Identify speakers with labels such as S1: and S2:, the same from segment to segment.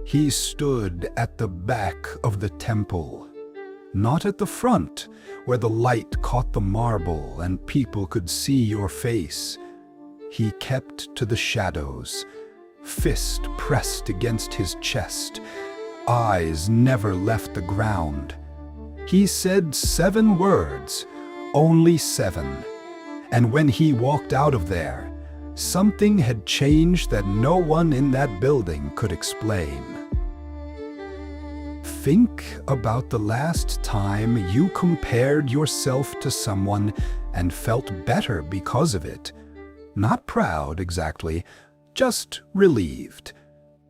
S1: He stood at the back of the temple, not at the front, where the light caught the marble and people could see your face. He kept to the shadows, fist pressed against his chest, eyes never left the ground. He said 7 words, only 7, and when he walked out of there, something had changed that no one in that building could explain. Think about the last time you compared yourself to someone and felt better because of it. Not proud exactly, just relieved.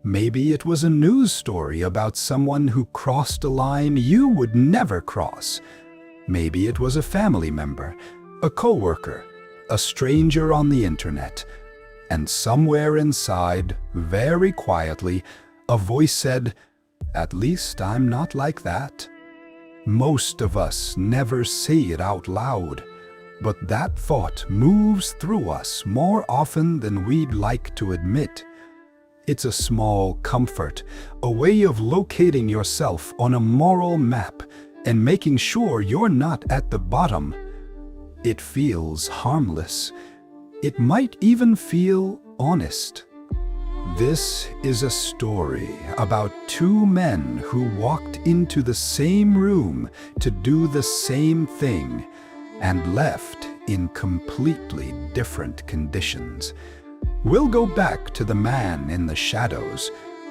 S1: Maybe it was a news story about someone who crossed a line you would never cross. Maybe it was a family member, a coworker, a stranger on the internet. And somewhere inside, very quietly, a voice said, "At least I'm not like that." Most of us never say it out loud, but that thought moves through us more often than we'd like to admit. It's a small comfort, a way of locating yourself on a moral map and making sure you're not at the bottom. It feels harmless. It might even feel honest. This is a story about 2 men who walked into the same room to do the same thing and left in completely different conditions. We'll go back to the man in the shadows,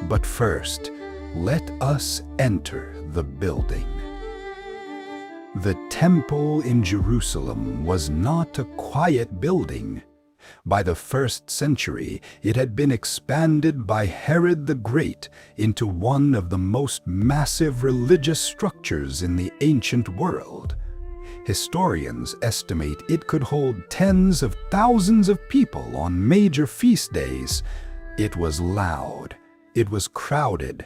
S1: but first, let us enter the building. The temple in Jerusalem was not a quiet building. By the 1st century, it had been expanded by Herod the Great into one of the most massive religious structures in the ancient world. Historians estimate it could hold tens of thousands of people on major feast days. It was loud. It was crowded.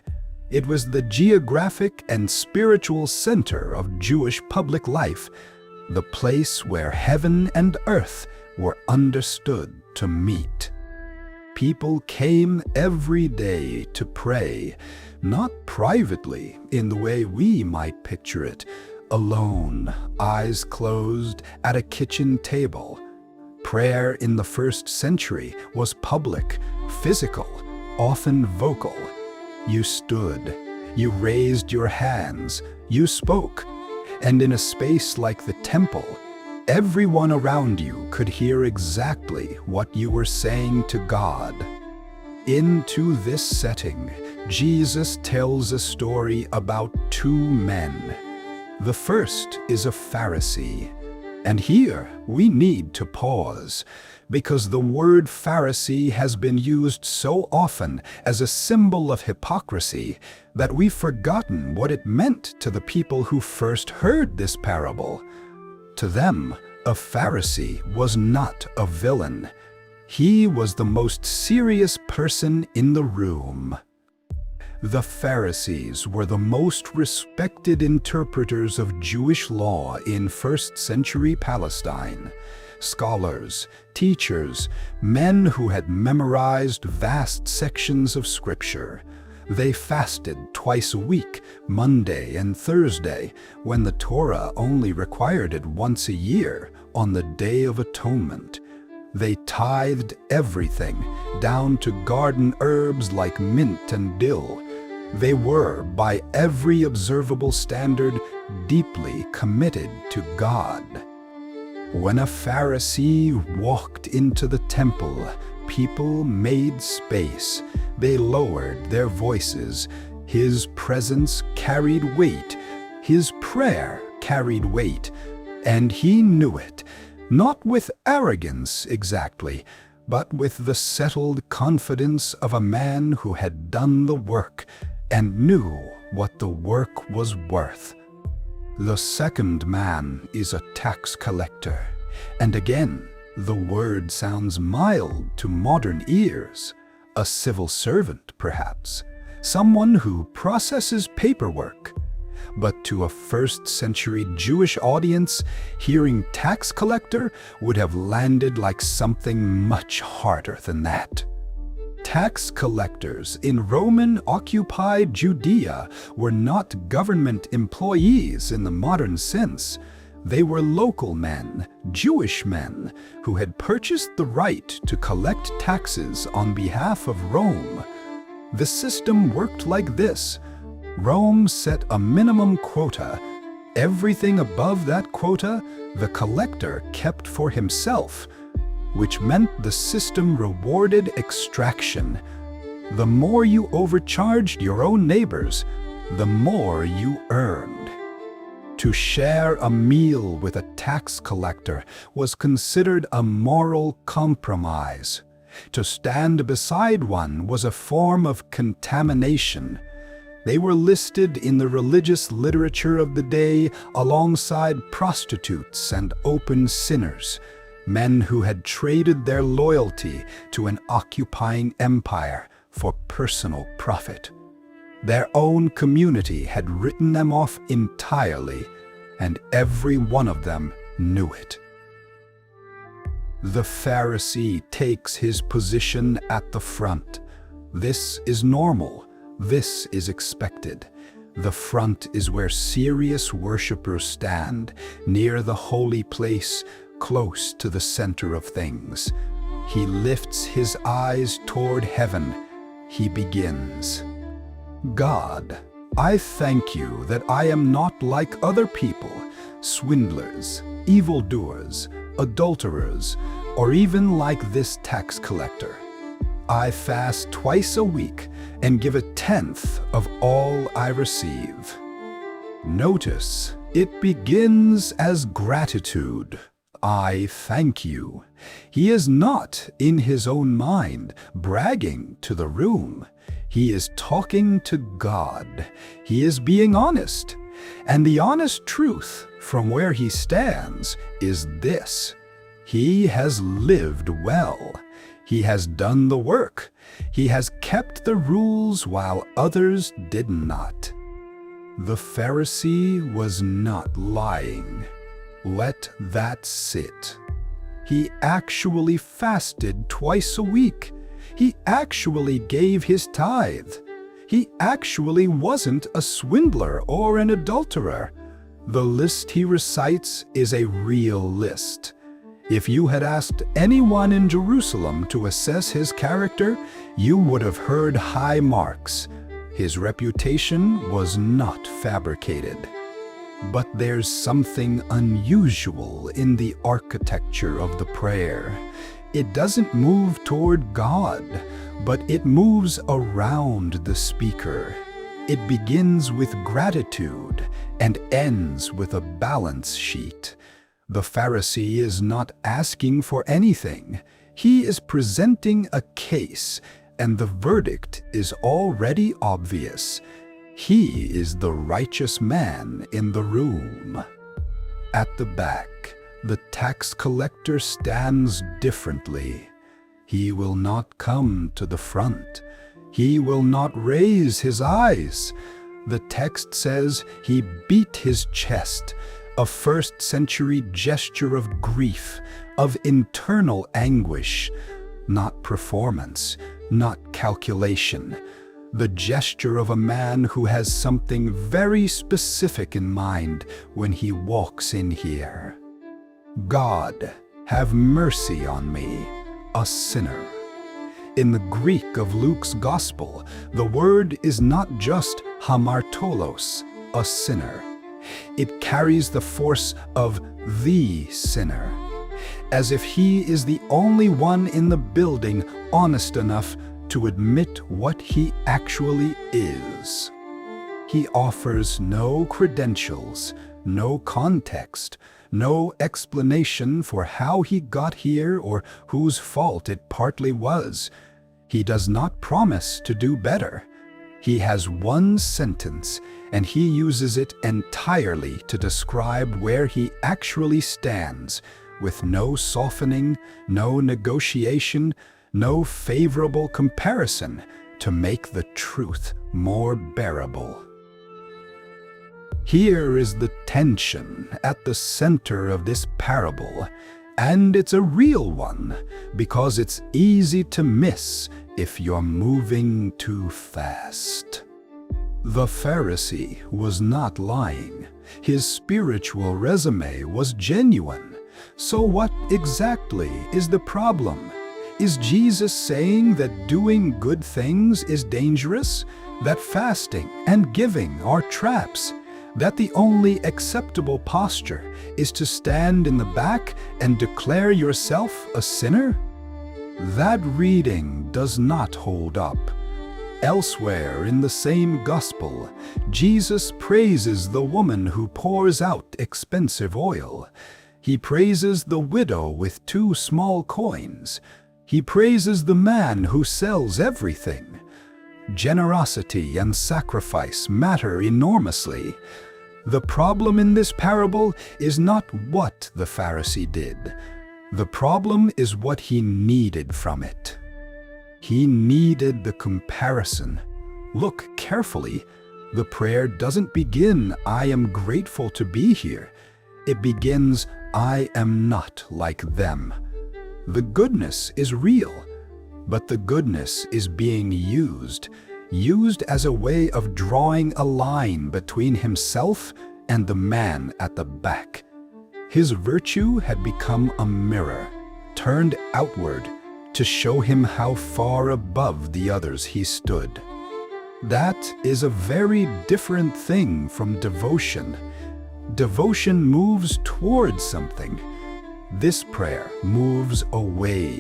S1: It was the geographic and spiritual center of Jewish public life, the place where heaven and earth were understood to meet. People came every day to pray, not privately in the way we might picture it, alone, eyes closed, at a kitchen table. Prayer in the 1st century was public, physical, often vocal. You stood, you raised your hands, you spoke, and in a space like the temple, everyone around you could hear exactly what you were saying to God. Into this setting, Jesus tells a story about 2 men. The first is a Pharisee, and here we need to pause, because the word Pharisee has been used so often as a symbol of hypocrisy that we've forgotten what it meant to the people who first heard this parable. To them, a Pharisee was not a villain. He was the most serious person in the room. The Pharisees were the most respected interpreters of Jewish law in 1st century Palestine. Scholars, teachers, men who had memorized vast sections of Scripture. They fasted twice a week, Monday and Thursday, when the Torah only required it once a year, on the Day of Atonement. They tithed everything, down to garden herbs like mint and dill. They were, by every observable standard, deeply committed to God. When a Pharisee walked into the temple, people made space. They lowered their voices. His presence carried weight. His prayer carried weight. And he knew it, not with arrogance exactly, but with the settled confidence of a man who had done the work and knew what the work was worth. The second man is a tax collector, and again, the word sounds mild to modern ears. A civil servant, perhaps, someone who processes paperwork. But to a 1st century Jewish audience, hearing tax collector would have landed like something much harder than that. Tax collectors in Roman-occupied Judea were not government employees in the modern sense. They were local men, Jewish men, who had purchased the right to collect taxes on behalf of Rome. The system worked like this. Rome set a minimum quota. Everything above that quota, the collector kept for himself, which meant the system rewarded extraction. The more you overcharged your own neighbors, the more you earned. To share a meal with a tax collector was considered a moral compromise. To stand beside one was a form of contamination. They were listed in the religious literature of the day alongside prostitutes and open sinners, men who had traded their loyalty to an occupying empire for personal profit. Their own community had written them off entirely, and every one of them knew it. The Pharisee takes his position at the front. This is normal. This is expected. The front is where serious worshipers stand, near the holy place, close to the center of things. He lifts his eyes toward heaven. He begins. God, I thank you that I am not like other people, swindlers, evildoers, adulterers, or even like this tax collector. I fast twice a week and give 1/10 of all I receive. Notice, it begins as gratitude. I thank you. He is not, in his own mind, bragging to the room. He is talking to God. He is being honest. And the honest truth from where he stands is this: he has lived well. He has done the work. He has kept the rules while others did not. The Pharisee was not lying. Let that sit. He actually fasted twice a week. He actually gave his tithe. He actually wasn't a swindler or an adulterer. The list he recites is a real list. If you had asked anyone in Jerusalem to assess his character, you would have heard high marks. His reputation was not fabricated. But there's something unusual in the architecture of the prayer. It doesn't move toward God, but it moves around the speaker. It begins with gratitude and ends with a balance sheet. The Pharisee is not asking for anything. He is presenting a case, and the verdict is already obvious. He is the righteous man in the room. At the back, the tax collector stands differently. He will not come to the front. He will not raise his eyes. The text says he beat his chest, a first-century gesture of grief, of internal anguish, not performance, not calculation, the gesture of a man who has something very specific in mind when he walks in here. God, have mercy on me, a sinner. In the Greek of Luke's Gospel, the word is not just hamartolos, a sinner. It carries the force of the sinner, as if he is the only one in the building honest enough to admit what he actually is. He offers no credentials, no context, no explanation for how he got here or whose fault it partly was. He does not promise to do better. He has one sentence, and he uses it entirely to describe where he actually stands, with no softening, no negotiation, no favorable comparison to make the truth more bearable. Here is the tension at the center of this parable, and it's a real one because it's easy to miss if you're moving too fast. The Pharisee was not lying. His spiritual resume was genuine. So what exactly is the problem? Is Jesus saying that doing good things is dangerous? That fasting and giving are traps? That the only acceptable posture is to stand in the back and declare yourself a sinner? That reading does not hold up. Elsewhere in the same gospel, Jesus praises the woman who pours out expensive oil. He praises the widow with 2 small coins. He praises the man who sells everything. Generosity and sacrifice matter enormously. The problem in this parable is not what the Pharisee did. The problem is what he needed from it. He needed the comparison. Look carefully. The prayer doesn't begin, "I am grateful to be here." It begins, "I am not like them." The goodness is real, but the goodness is being used as a way of drawing a line between himself and the man at the back. His virtue had become a mirror, turned outward to show him how far above the others he stood. That is a very different thing from devotion. Devotion moves towards something. This prayer moves away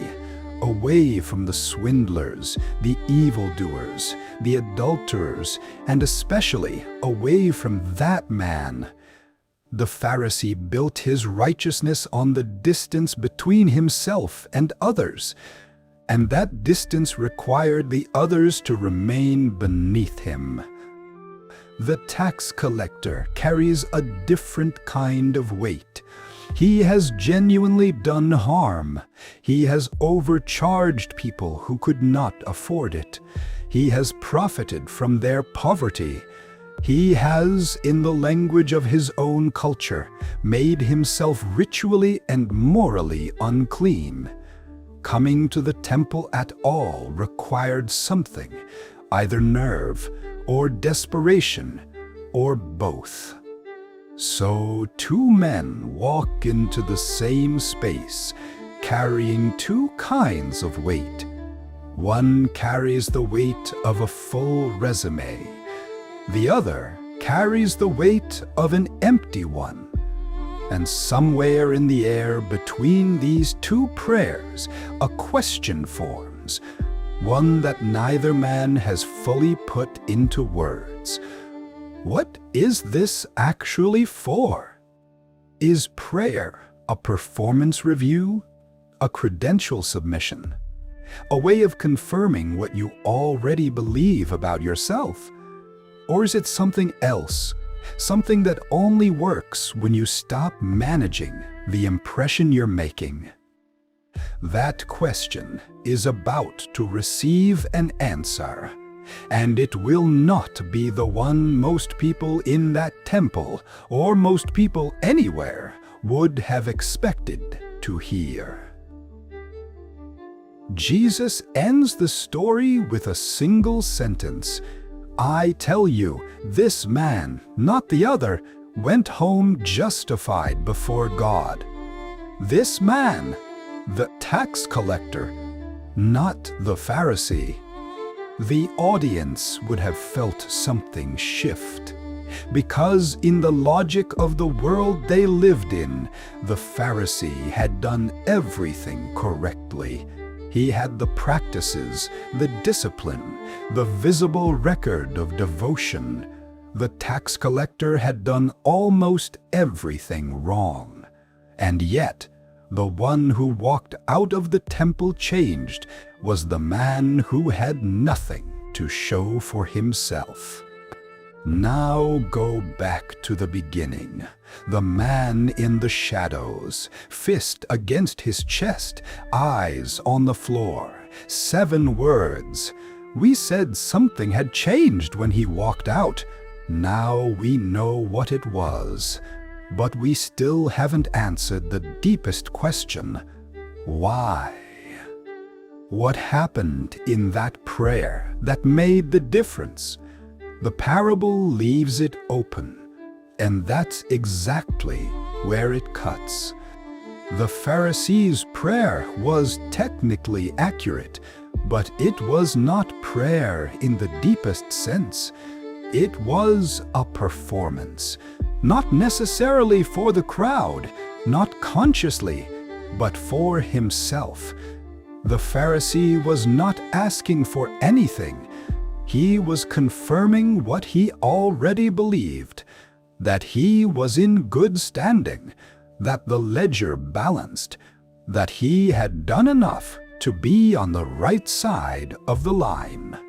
S1: from the swindlers, the evildoers, the adulterers, and especially away from that man. The Pharisee built his righteousness on the distance between himself and others, and that distance required the others to remain beneath him. The tax collector carries a different kind of weight. He has genuinely done harm. He has overcharged people who could not afford it. He has profited from their poverty. He has, in the language of his own culture, made himself ritually and morally unclean. Coming to the temple at all required something, either nerve or desperation, or both. So 2 men walk into the same space, carrying 2 kinds of weight. One carries the weight of a full resume. The other carries the weight of an empty one. And somewhere in the air between these 2 prayers, a question forms, one that neither man has fully put into words. What is this actually for? Is prayer a performance review, a credential submission, a way of confirming what you already believe about yourself? Or is it something else, something that only works when you stop managing the impression you're making? That question is about to receive an answer, and it will not be the one most people in that temple, or most people anywhere, would have expected to hear. Jesus ends the story with a single sentence. "I tell you, this man, not the other, went home justified before God." This man, the tax collector, not the Pharisee. The audience would have felt something shift, because in the logic of the world they lived in, the Pharisee had done everything correctly. He had the practices, the discipline, the visible record of devotion. The tax collector had done almost everything wrong. And yet, the one who walked out of the temple changed was the man who had nothing to show for himself. Now go back to the beginning. The man in the shadows, fist against his chest, eyes on the floor, 7 words. We said something had changed when he walked out. Now we know what it was. But we still haven't answered the deepest question: why? What happened in that prayer that made the difference? The parable leaves it open, and that's exactly where it cuts. The Pharisee's prayer was technically accurate, but it was not prayer in the deepest sense. It was a performance, not necessarily for the crowd, not consciously, but for himself. The Pharisee was not asking for anything. He was confirming what he already believed, that he was in good standing, that the ledger balanced, that he had done enough to be on the right side of the line.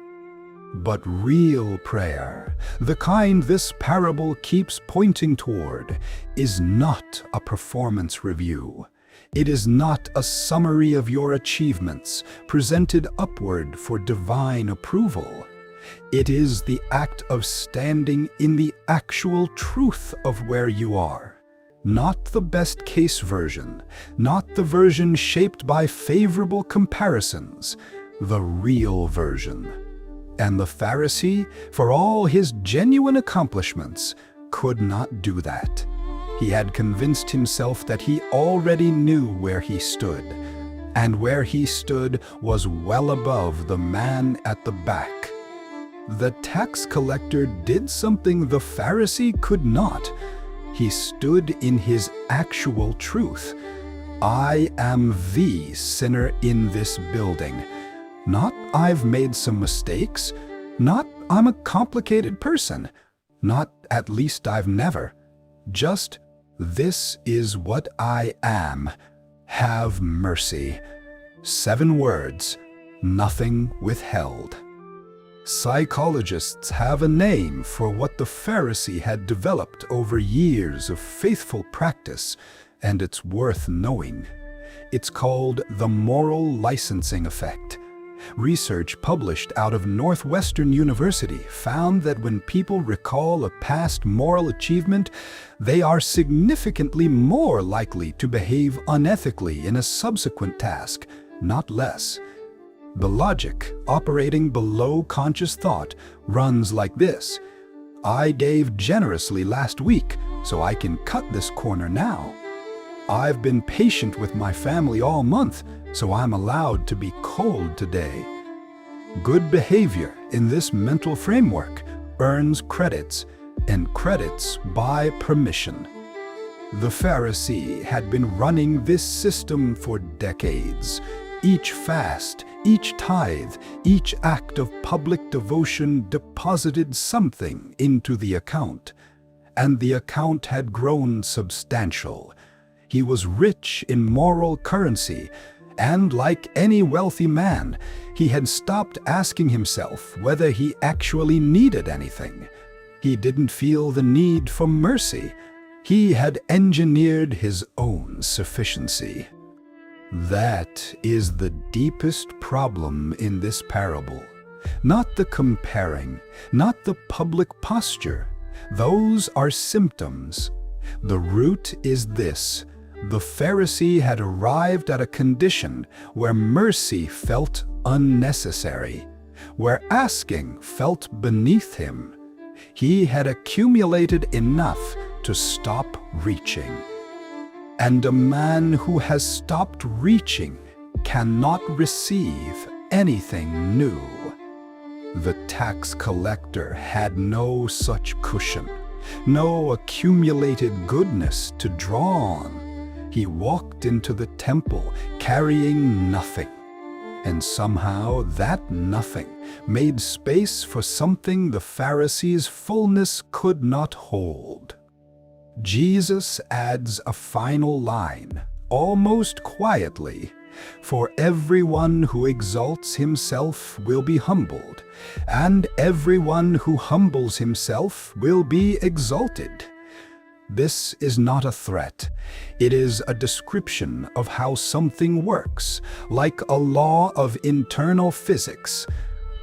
S1: But real prayer, the kind this parable keeps pointing toward, is not a performance review. It is not a summary of your achievements presented upward for divine approval. It is the act of standing in the actual truth of where you are. Not the best-case version, not the version shaped by favorable comparisons, the real version. And the Pharisee, for all his genuine accomplishments, could not do that. He had convinced himself that he already knew where he stood, and where he stood was well above the man at the back. The tax collector did something the Pharisee could not. He stood in his actual truth. I am the sinner in this building. Not I've made some mistakes. Not I'm a complicated person. Not at least I've never. Just this is what I am. Have mercy. 7 words, nothing withheld. Psychologists have a name for what the Pharisee had developed over years of faithful practice, and it's worth knowing. It's called the moral licensing effect. Research published out of Northwestern University found that when people recall a past moral achievement, they are significantly more likely to behave unethically in a subsequent task, not less. The logic operating below conscious thought runs like this. I gave generously last week, so I can cut this corner now. I've been patient with my family all month, so I'm allowed to be cold today. Good behavior in this mental framework earns credits, and credits buy permission. The Pharisee had been running this system for decades. Each fast, each tithe, each act of public devotion deposited something into the account, and the account had grown substantial. He was rich in moral currency, and like any wealthy man, he had stopped asking himself whether he actually needed anything. He didn't feel the need for mercy. He had engineered his own sufficiency. That is the deepest problem in this parable. Not the comparing, not the public posture. Those are symptoms. The root is this. The Pharisee had arrived at a condition where mercy felt unnecessary, where asking felt beneath him. He had accumulated enough to stop reaching. And a man who has stopped reaching cannot receive anything new. The tax collector had no such cushion, no accumulated goodness to draw on. He walked into the temple carrying nothing, and somehow that nothing made space for something the Pharisee's fullness could not hold. Jesus adds a final line, almost quietly, "For everyone who exalts himself will be humbled, and everyone who humbles himself will be exalted." This is not a threat. It is a description of how something works, like a law of internal physics.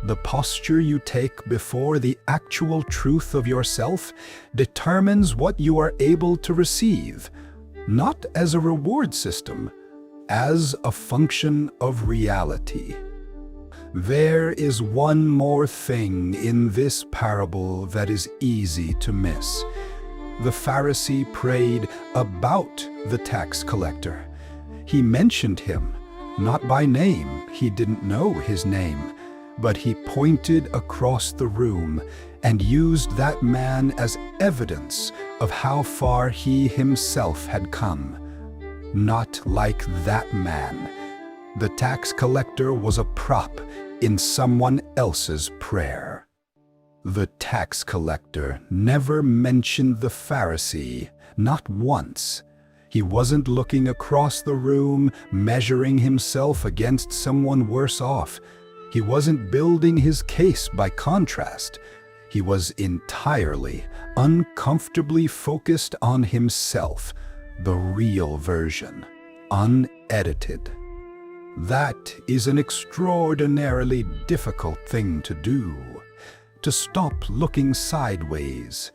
S1: The posture you take before the actual truth of yourself determines what you are able to receive, not as a reward system, as a function of reality. There is one more thing in this parable that is easy to miss. The Pharisee prayed about the tax collector. He mentioned him, not by name, he didn't know his name, but he pointed across the room and used that man as evidence of how far he himself had come. Not like that man. The tax collector was a prop in someone else's prayer. The tax collector never mentioned the Pharisee, not once. He wasn't looking across the room, measuring himself against someone worse off. He wasn't building his case by contrast. He was entirely, uncomfortably focused on himself, the real version, unedited. That is an extraordinarily difficult thing to do. To stop looking sideways,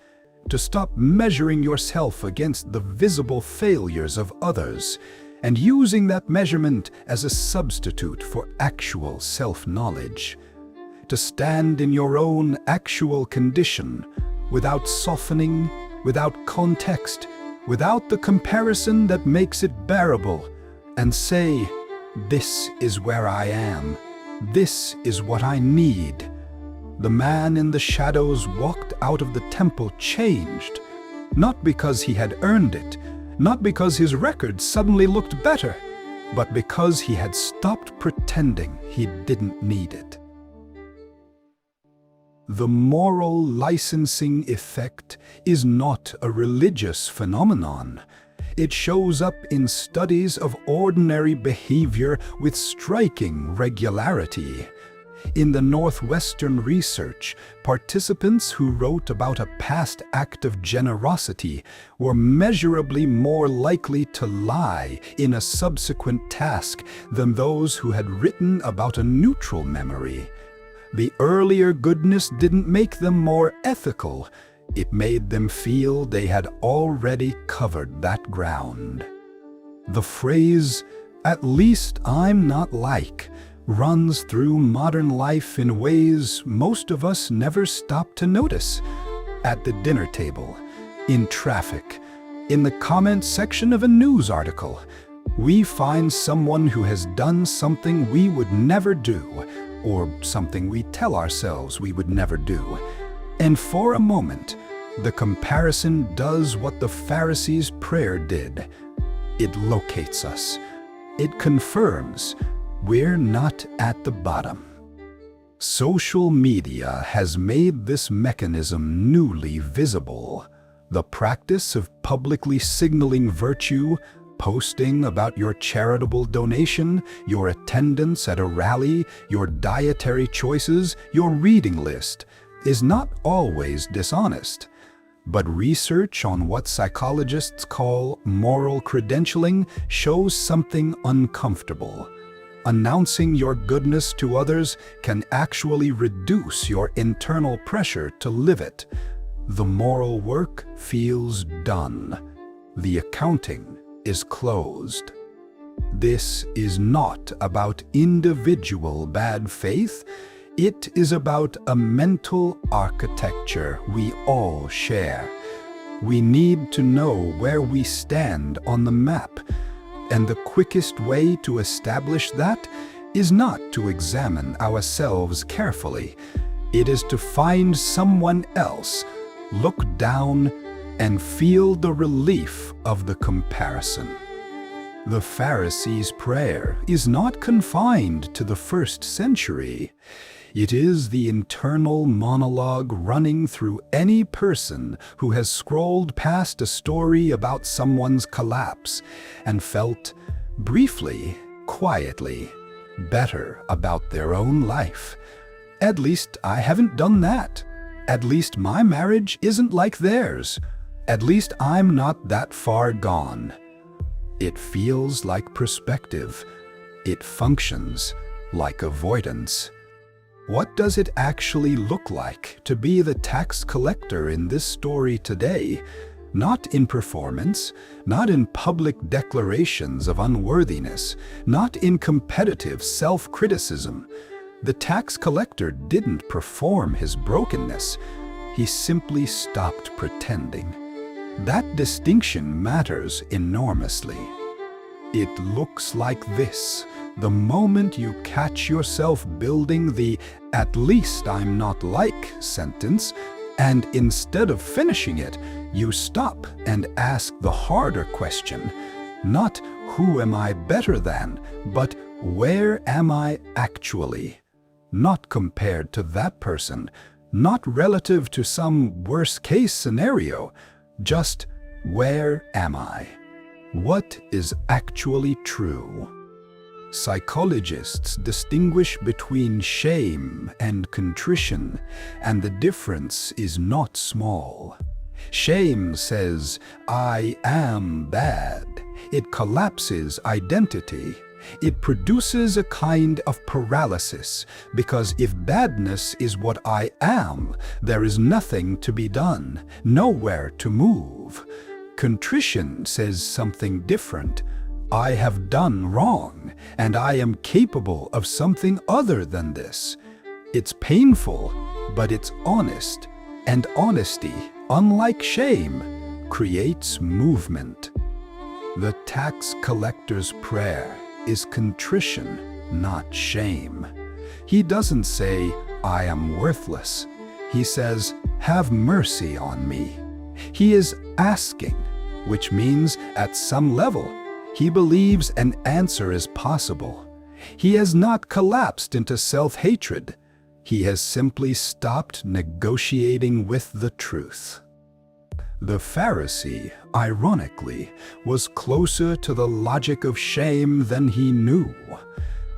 S1: to stop measuring yourself against the visible failures of others, and using that measurement as a substitute for actual self-knowledge. To stand in your own actual condition, without softening, without context, without the comparison that makes it bearable, and say, "This is where I am. This is what I need." The man in the shadows walked out of the temple changed, not because he had earned it, not because his record suddenly looked better, but because he had stopped pretending he didn't need it. The moral licensing effect is not a religious phenomenon. It shows up in studies of ordinary behavior with striking regularity. In the Northwestern research, participants who wrote about a past act of generosity were measurably more likely to lie in a subsequent task than those who had written about a neutral memory. The earlier goodness didn't make them more ethical. It made them feel they had already covered that ground. The phrase, "At least I'm not like," runs through modern life in ways most of us never stop to notice. At the dinner table, in traffic, in the comment section of a news article, we find someone who has done something we would never do, or something we tell ourselves we would never do. And for a moment, the comparison does what the Pharisee's prayer did. It locates us. It confirms we're not at the bottom. Social media has made this mechanism newly visible. The practice of publicly signaling virtue, posting about your charitable donation, your attendance at a rally, your dietary choices, your reading list, is not always dishonest. But research on what psychologists call moral credentialing shows something uncomfortable. Announcing your goodness to others can actually reduce your internal pressure to live it. The moral work feels done. The accounting is closed. This is not about individual bad faith. It is about a mental architecture we all share. We need to know where we stand on the map. And the quickest way to establish that is not to examine ourselves carefully. It is to find someone else, look down, and feel the relief of the comparison. The Pharisee's prayer is not confined to the first century. It is the internal monologue running through any person who has scrolled past a story about someone's collapse and felt, briefly, quietly, better about their own life. At least I haven't done that. At least my marriage isn't like theirs. At least I'm not that far gone. It feels like perspective. It functions like avoidance. What does it actually look like to be the tax collector in this story today? Not in performance, not in public declarations of unworthiness, not in competitive self-criticism, The tax collector didn't perform his brokenness. He simply stopped pretending. That distinction matters enormously. It looks like this. The moment you catch yourself building the "at least I'm not like" sentence, and instead of finishing it, you stop and ask the harder question, not "who am I better than," but "where am I actually?" Not compared to that person, not relative to some worst-case scenario, just "where am I? What is actually true?" Psychologists distinguish between shame and contrition, and the difference is not small. Shame says, "I am bad." It collapses identity. It produces a kind of paralysis, because if badness is what I am, there is nothing to be done, nowhere to move. Contrition says something different. I have done wrong, and I am capable of something other than this. It's painful, but it's honest, and honesty, unlike shame, creates movement. The tax collector's prayer is contrition, not shame. He doesn't say, "I am worthless." He says, "Have mercy on me." He is asking, which means at some level, he believes an answer is possible. He has not collapsed into self-hatred. He has simply stopped negotiating with the truth. The Pharisee, ironically, was closer to the logic of shame than he knew,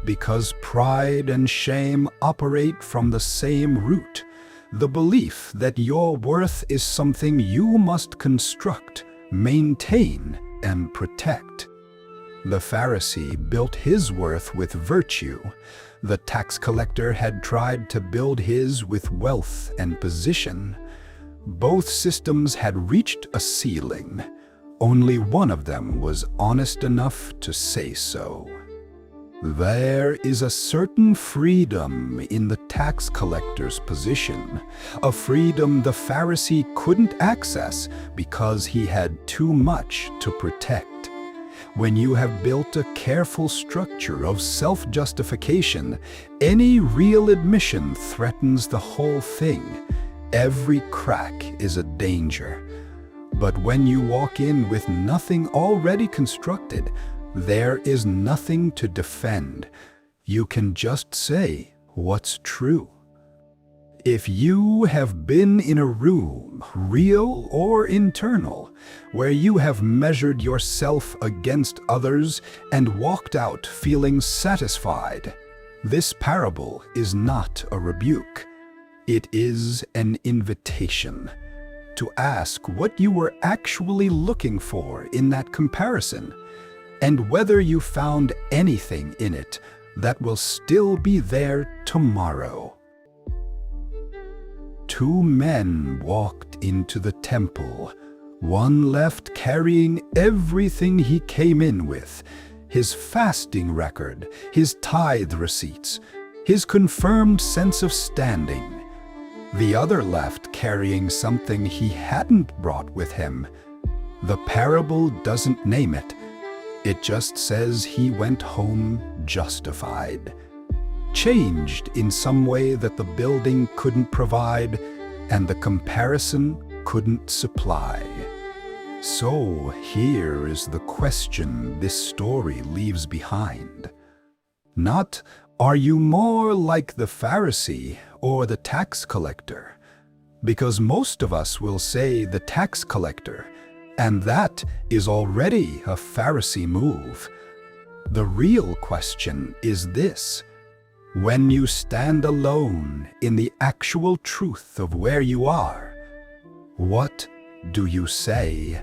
S1: because pride and shame operate from the same root, the belief that your worth is something you must construct, maintain, and protect. The Pharisee built his worth with virtue. The tax collector had tried to build his with wealth and position. Both systems had reached a ceiling. Only one of them was honest enough to say so. There is a certain freedom in the tax collector's position, a freedom the Pharisee couldn't access because he had too much to protect. When you have built a careful structure of self-justification, any real admission threatens the whole thing. Every crack is a danger. But when you walk in with nothing already constructed, there is nothing to defend. You can just say what's true. If you have been in a room, real or internal, where you have measured yourself against others and walked out feeling satisfied, this parable is not a rebuke. It is an invitation to ask what you were actually looking for in that comparison, and whether you found anything in it that will still be there tomorrow. Two men walked into the temple. One left carrying everything he came in with, his fasting record, his tithe receipts, his confirmed sense of standing. The other left carrying something he hadn't brought with him. The parable doesn't name it. It just says he went home justified, changed in some way that the building couldn't provide and the comparison couldn't supply. So here is the question this story leaves behind. Not, are you more like the Pharisee or the tax collector? Because most of us will say the tax collector, and that is already a Pharisee move. The real question is this: when you stand alone in the actual truth of where you are, what do you say?